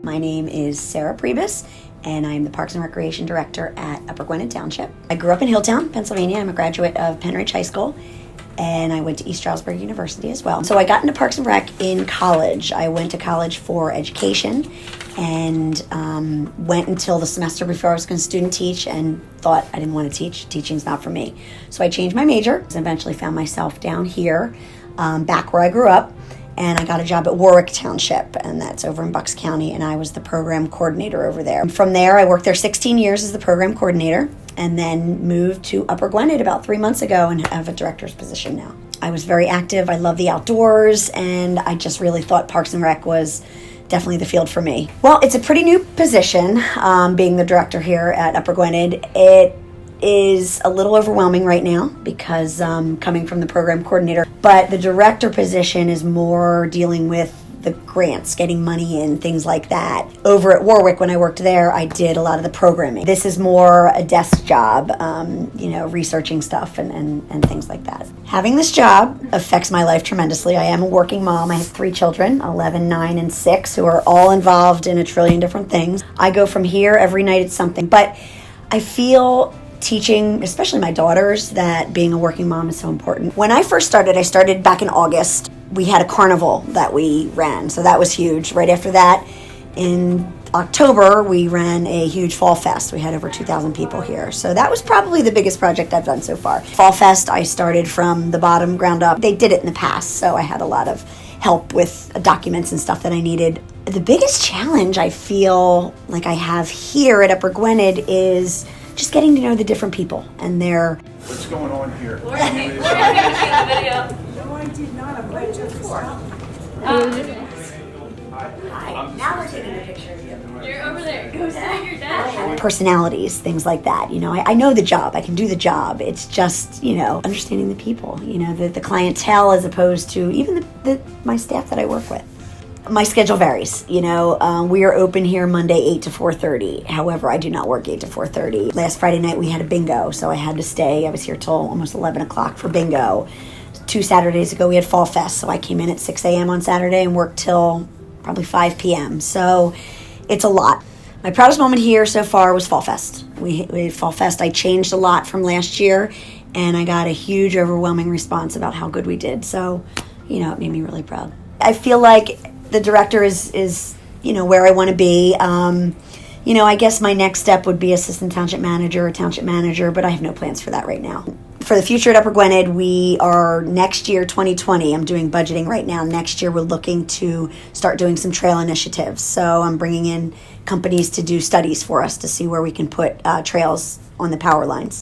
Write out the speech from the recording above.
My name is Sarah Priebus, and I'm the Parks and Recreation Director at Upper Gwinnett Township. I grew up in Hilltown, Pennsylvania. I'm a graduate of Penridge High School, and I went to East Stroudsburg University as well. So I got into Parks and Rec in college. I went to college for education and went until the semester before I was going to student teach and thought I didn't want to teach. Teaching's not for me. So I changed my major and eventually found myself down here, back where I grew up. And I got a job at Warwick Township, and that's over in Bucks County, and I was the program coordinator over there. From there, I worked there 16 years as the program coordinator, and then moved to Upper Gwinnett about 3 months ago and have a director's position now. I was very active. I love the outdoors, and I just really thought Parks and Rec was definitely the field for me. Well, it's a pretty new position, being the director here at Upper Gwinnett. It is a little overwhelming right now because coming from the program coordinator, but the director position is more dealing with the grants, getting money in, things like that. Over at Warwick, when I worked there, I did a lot of the programming. This is more a desk job, researching stuff and things like that. Having this job affects my life tremendously. I am a working mom. I have 3 children, 11, 9, and 6, who are all involved in a trillion different things. I go from here every night at something, but I feel teaching, especially my daughters, that being a working mom is so important. When I started back in August. We had a carnival that we ran, so that was huge. Right after that, in October, we ran a huge Fall Fest. We had over 2,000 people here, so that was probably the biggest project I've done so far. Fall Fest, I started from the bottom, ground up. They did it in the past, so I had a lot of help with documents and stuff that I needed. The biggest challenge I feel like I have here at Upper Gwinnett is just getting to know the different people and their... What's going on here? We're going to see the video. No, I did not. I'm right just before. Hi. Now we're taking a picture of you. You're over there. Go sit at your desk. Personalities, things like that. I know the job. I can do the job. It's just, understanding the people, the clientele as opposed to even my staff that I work with. My schedule varies. We are open here Monday 8 to 4:30. However, I do not work 8 to 4:30. Last Friday night we had a bingo, so I had to stay. I was here till almost 11 o'clock for bingo. 2 Saturdays ago we had Fall Fest, so I came in at 6 a.m. on Saturday and worked till probably 5 p.m. So it's a lot. My proudest moment here so far was Fall Fest. We had Fall Fest. I changed a lot from last year, and I got a huge, overwhelming response about how good we did. So, it made me really proud. I feel like the director is where I want to be. I guess my next step would be assistant township manager or township manager, but I have no plans for that right now. For the future at Upper Gwinnett, we are next year, 2020, I'm doing budgeting right now. Next year, we're looking to start doing some trail initiatives. So I'm bringing in companies to do studies for us to see where we can put trails on the power lines.